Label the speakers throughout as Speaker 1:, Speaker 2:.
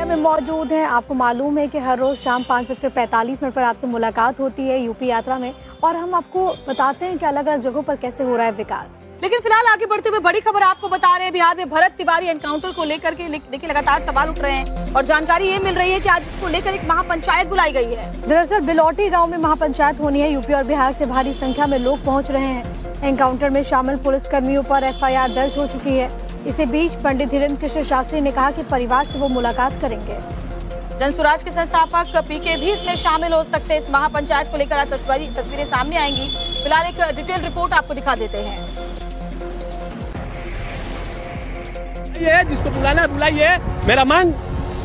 Speaker 1: में मौजूद हैं। आपको मालूम है कि हर रोज शाम 5:45 पर आपसे मुलाकात होती है यूपी यात्रा में, और हम आपको बताते हैं कि अलग अलग जगहों पर कैसे हो रहा है विकास।
Speaker 2: लेकिन फिलहाल आगे बढ़ते हुए बड़ी खबर आपको बता रहे हैं। बिहार में भरत तिवारी एनकाउंटर को लेकर के देखिए लगातार सवाल उठ रहे हैं और जानकारी ये मिल रही है कि आज इसको लेकर एक महापंचायत बुलाई गई है।
Speaker 1: दरअसल बिलौटी गांव में महापंचायत होनी है। यूपी और बिहार से भारी संख्या में लोग पहुंच रहे हैं। एनकाउंटर में शामिल पुलिस कर्मियों पर FIR दर्ज हो चुकी है। इसी बीच पंडित धीरेन्द्र कृष्ण शास्त्री ने कहा कि परिवार से वो मुलाकात करेंगे।
Speaker 2: जनसुराज के संस्थापक PK भी इसमें शामिल हो सकते हैं। इस महापंचायत को लेकर आज तस्वीरें सामने आएंगी। फिलहाल एक डिटेल रिपोर्ट आपको दिखा देते हैं।
Speaker 3: ये जिसको बुलाना है बुलाइए।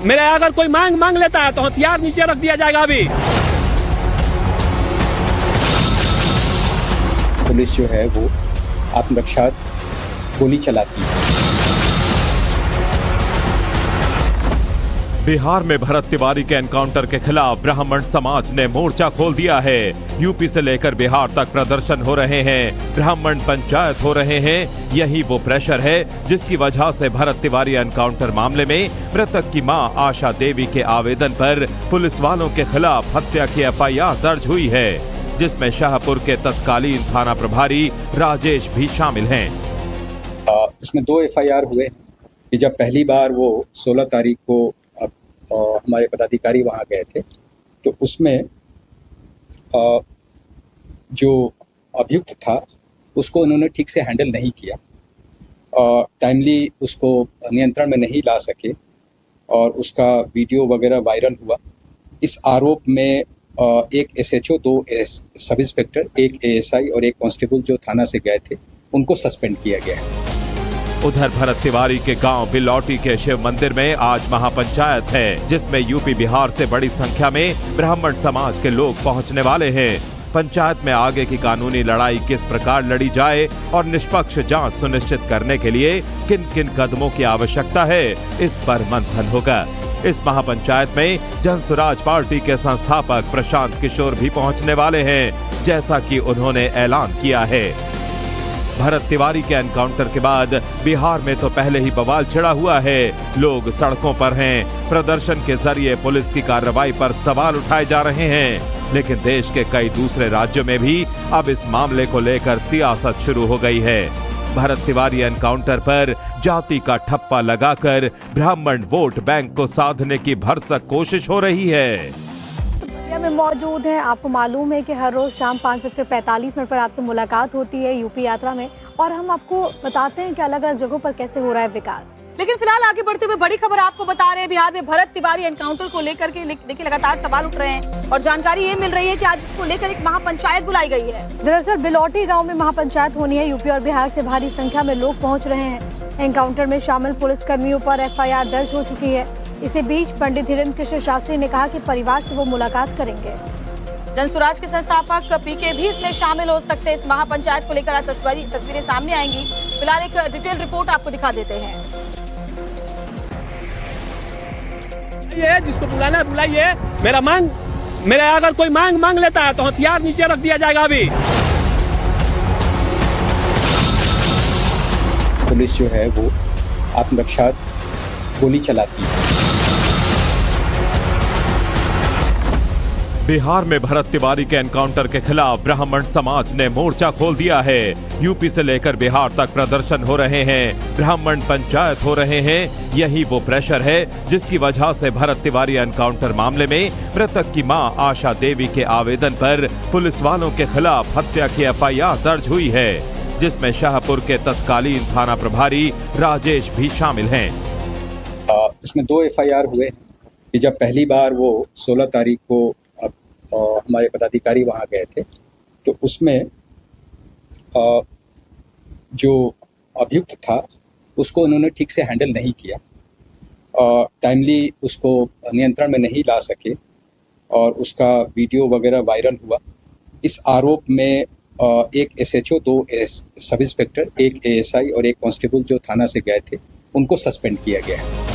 Speaker 3: मेरा अगर कोई मांग लेता है तो हथियार नीचे रख दिया जाएगा। अभी
Speaker 4: पुलिस जो है वो आत्मरक्षा गोली चलाती है।
Speaker 5: बिहार में भरत तिवारी के एनकाउंटर के खिलाफ ब्राह्मण समाज ने मोर्चा खोल दिया है। यूपी से लेकर बिहार तक प्रदर्शन हो रहे हैं, ब्राह्मण पंचायत हो रहे हैं। यही वो प्रेशर है जिसकी वजह से भरत तिवारी एनकाउंटर मामले में मृतक की मां आशा देवी के आवेदन पर पुलिस वालों के खिलाफ हत्या की FIR दर्ज हुई है, जिसमें शाहपुर के तत्कालीन थाना प्रभारी राजेश भी शामिल हैं।
Speaker 4: उसमें 2 FIR हुए कि जब पहली बार वो 16 तारीख को हमारे पदाधिकारी वहाँ गए थे, तो उसमें जो अभियुक्त था उसको उन्होंने ठीक से हैंडल नहीं किया, टाइमली उसको नियंत्रण में नहीं ला सके और उसका वीडियो वगैरह वायरल हुआ। इस आरोप में एक SHO, 2 सब इंस्पेक्टर, 1 ASI और 1 कांस्टेबल जो थाना से गए थे उनको सस्पेंड किया गया है।
Speaker 5: उधर भरत तिवारी के गांव बिलौटी के शिव मंदिर में आज महापंचायत है, जिसमें यूपी बिहार से बड़ी संख्या में ब्राह्मण समाज के लोग पहुंचने वाले हैं। पंचायत में आगे की कानूनी लड़ाई किस प्रकार लड़ी जाए और निष्पक्ष जांच सुनिश्चित करने के लिए किन किन कदमों की आवश्यकता है, इस पर मंथन होगा। इस महापंचायत में जनसुराज पार्टी के संस्थापक प्रशांत किशोर भी पहुंचने वाले हैं, जैसा कि उन्होंने ऐलान किया है। भरत तिवारी के एनकाउंटर के बाद बिहार में तो पहले ही बवाल छिड़ा हुआ है। लोग सड़कों पर हैं, प्रदर्शन के जरिए पुलिस की कार्रवाई पर सवाल उठाए जा रहे हैं। लेकिन देश के कई दूसरे राज्यों में भी अब इस मामले को लेकर सियासत शुरू हो गई है। भरत तिवारी एनकाउंटर पर जाति का ठप्पा लगाकर ब्राह्मण वोट बैंक को साधने की भरसक कोशिश हो रही है।
Speaker 1: में मौजूद हैं। आपको मालूम है कि हर रोज शाम 5:45 पर आपसे मुलाकात होती है यूपी यात्रा में, और हम आपको बताते हैं कि अलग अलग जगहों पर कैसे हो रहा है विकास।
Speaker 2: लेकिन फिलहाल आगे बढ़ते हुए बड़ी खबर आपको बता रहे हैं। बिहार में भरत तिवारी एनकाउंटर को लेकर के देखिए लगातार सवाल उठ रहे हैं और जानकारी ये मिल रही है कि आज इसको लेकर एक महापंचायत बुलाई गई है।
Speaker 1: दरअसल बिलौटी गांव में महापंचायत होनी है। यूपी और बिहार से भारी संख्या में लोग पहुंच रहे हैं। एनकाउंटर में शामिल पुलिस कर्मियों पर FIR दर्ज हो चुकी है। इसी बीच पंडित धीरेन्द्र कृष्ण शास्त्री ने कहा कि परिवार से वो मुलाकात करेंगे।
Speaker 2: जनसुराज के संस्थापक PK भी इसमें शामिल हो सकते हैं। इस महापंचायत को लेकर आज तस्वीरें सामने आएंगी। फिलहाल एक डिटेल रिपोर्ट आपको दिखा देते हैं।
Speaker 3: ये जिसको बुलाना है बुलाइए। मेरा अगर कोई मांग लेता है तो हथियार नीचे रख दिया जाएगा। अभी
Speaker 4: पुलिस जो है वो आत्मरक्षा गोली चलाती है।
Speaker 5: बिहार में भरत तिवारी के एनकाउंटर के खिलाफ ब्राह्मण समाज ने मोर्चा खोल दिया है। यूपी से लेकर बिहार तक प्रदर्शन हो रहे हैं, ब्राह्मण पंचायत हो रहे हैं। यही वो प्रेशर है जिसकी वजह से भरत तिवारी एनकाउंटर मामले में मृतक की मां आशा देवी के आवेदन पर पुलिस वालों के खिलाफ हत्या की FIR दर्ज हुई है, जिसमें शाहपुर के तत्कालीन थाना प्रभारी राजेश भी शामिल हैं।
Speaker 4: उसमें 2 FIR हुए कि जब पहली बार वो 16 तारीख को हमारे पदाधिकारी वहाँ गए थे, तो उसमें जो अभियुक्त था उसको उन्होंने ठीक से हैंडल नहीं किया, टाइमली उसको नियंत्रण में नहीं ला सके और उसका वीडियो वगैरह वायरल हुआ। इस आरोप में एक SHO, 2 सब इंस्पेक्टर, 1 ASI और 1 कांस्टेबल जो थाना से गए थे उनको सस्पेंड किया गया है।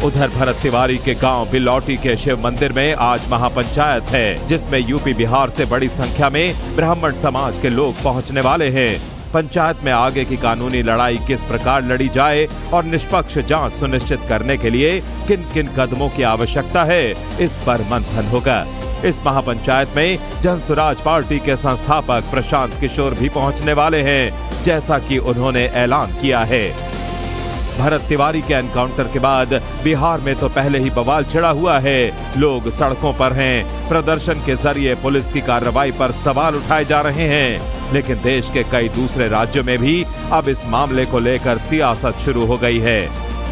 Speaker 5: उधर भरत तिवारी के गांव बिलौटी के शिव मंदिर में आज महापंचायत है, जिसमें यूपी बिहार से बड़ी संख्या में ब्राह्मण समाज के लोग पहुंचने वाले हैं। पंचायत में आगे की कानूनी लड़ाई किस प्रकार लड़ी जाए और निष्पक्ष जांच सुनिश्चित करने के लिए किन किन कदमों की आवश्यकता है, इस पर मंथन होगा। इस महापंचायत में जनसुराज पार्टी के संस्थापक प्रशांत किशोर भी पहुंचने वाले हैं, जैसा कि उन्होंने ऐलान किया है। भरत तिवारी के एनकाउंटर के बाद बिहार में तो पहले ही बवाल छिड़ा हुआ है। लोग सड़कों पर हैं, प्रदर्शन के जरिए पुलिस की कार्रवाई पर सवाल उठाए जा रहे हैं। लेकिन देश के कई दूसरे राज्यों में भी अब इस मामले को लेकर सियासत शुरू हो गई है।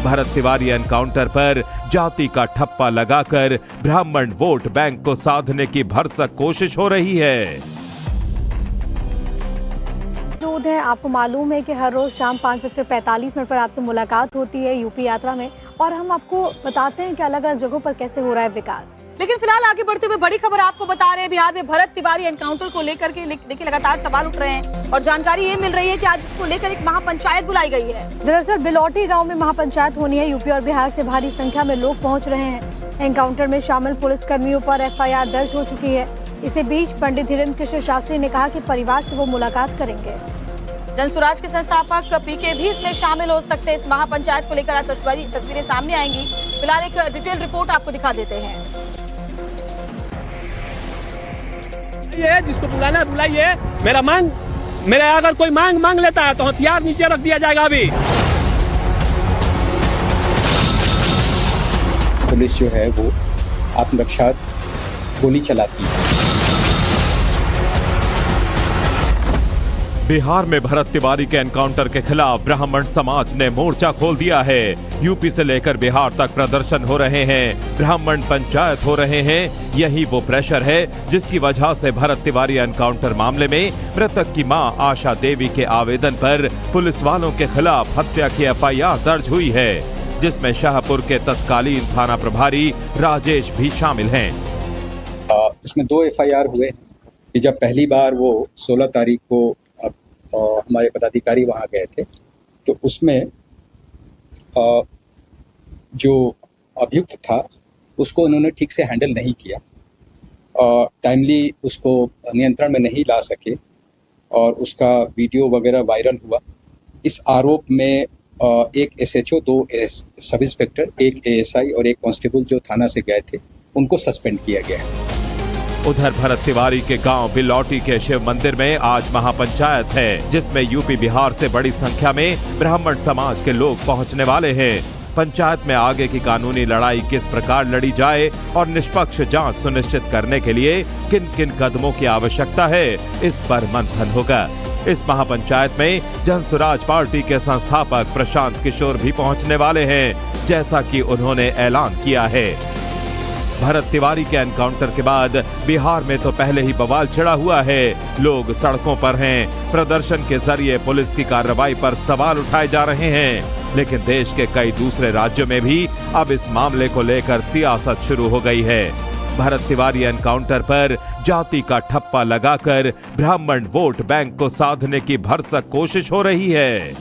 Speaker 5: भरत तिवारी एनकाउंटर पर जाति का ठप्पा लगाकर ब्राह्मण वोट बैंक को साधने की भरसक कोशिश हो रही है।
Speaker 1: मौजूद है, आपको मालूम है कि हर रोज शाम 5:45 पर आपसे मुलाकात होती है यूपी यात्रा में, और हम आपको बताते हैं कि अलग अलग जगहों पर कैसे हो रहा है विकास।
Speaker 2: लेकिन फिलहाल आगे बढ़ते हुए बड़ी खबर आपको बता रहे हैं, बिहार में भरत तिवारी एनकाउंटर को लेकर के देखिए लगातार सवाल उठ रहे हैं और जानकारी ये मिल रही है कि आज इसको लेकर एक महापंचायत बुलाई गई है।
Speaker 1: दरअसल बिलौटी गांव में महापंचायत होनी है। यूपी और बिहार से भारी संख्या में लोग पहुंच रहे हैं। एनकाउंटर में शामिल पुलिस कर्मियों पर FIR दर्ज हो चुकी है। इसी बीच पंडित धीरेन्द्र कृष्ण शास्त्री ने कहा कि परिवार से वो मुलाकात करेंगे।
Speaker 2: जनसुराज के संस्थापक PK भी इसमें शामिल हो सकते हैं। इस महापंचायत को लेकर आज तस्वीरें सामने आएंगी। फिलहाल एक डिटेल रिपोर्ट आपको दिखा देते हैं।
Speaker 3: ये जिसको बुलाना है बुलाइए। मेरा अगर कोई मांग लेता है तो हथियार नीचे रख दिया जाएगा। अभी
Speaker 4: पुलिस जो है वो आत्मरक्षा गोली चलाती है।
Speaker 5: बिहार में भरत तिवारी के एनकाउंटर के खिलाफ ब्राह्मण समाज ने मोर्चा खोल दिया है। यूपी से लेकर बिहार तक प्रदर्शन हो रहे हैं, ब्राह्मण पंचायत हो रहे हैं। यही वो प्रेशर है जिसकी वजह से भरत तिवारी एनकाउंटर मामले में मृतक की मां आशा देवी के आवेदन पर पुलिस वालों के खिलाफ हत्या की FIR दर्ज हुई है, जिसमें शाहपुर के तत्कालीन थाना प्रभारी राजेश भी शामिल हैं।
Speaker 4: उसमें 2 FIR हुए कि जब पहली बार वो 16 तारीख को हमारे पदाधिकारी वहाँ गए थे, तो उसमें जो अभियुक्त था उसको उन्होंने ठीक से हैंडल नहीं किया, टाइमली उसको नियंत्रण में नहीं ला सके और उसका वीडियो वगैरह वायरल हुआ। इस आरोप में एक SHO, 2 सब इंस्पेक्टर, 1 ASI और 1 कांस्टेबल जो थाना से गए थे, उनको सस्पेंड किया गया है।
Speaker 5: उधर भरत तिवारी के गांव बिलौटी के शिव मंदिर में आज महापंचायत है, जिसमें यूपी बिहार से बड़ी संख्या में ब्राह्मण समाज के लोग पहुंचने वाले हैं। पंचायत में आगे की कानूनी लड़ाई किस प्रकार लड़ी जाए और निष्पक्ष जांच सुनिश्चित करने के लिए किन किन कदमों की आवश्यकता है, इस पर मंथन होगा। इस महापंचायत में जनसुराज पार्टी के संस्थापक प्रशांत किशोर भी पहुंचने वाले हैं, जैसा कि उन्होंने ऐलान किया है। भरत तिवारी के एनकाउंटर के बाद बिहार में तो पहले ही बवाल छिड़ा हुआ है। लोग सड़कों पर हैं, प्रदर्शन के जरिए पुलिस की कार्रवाई पर सवाल उठाए जा रहे हैं। लेकिन देश के कई दूसरे राज्यों में भी अब इस मामले को लेकर सियासत शुरू हो गई है। भरत तिवारी एनकाउंटर पर जाति का ठप्पा लगाकर ब्राह्मण वोट बैंक को साधने की भरसक कोशिश हो रही है।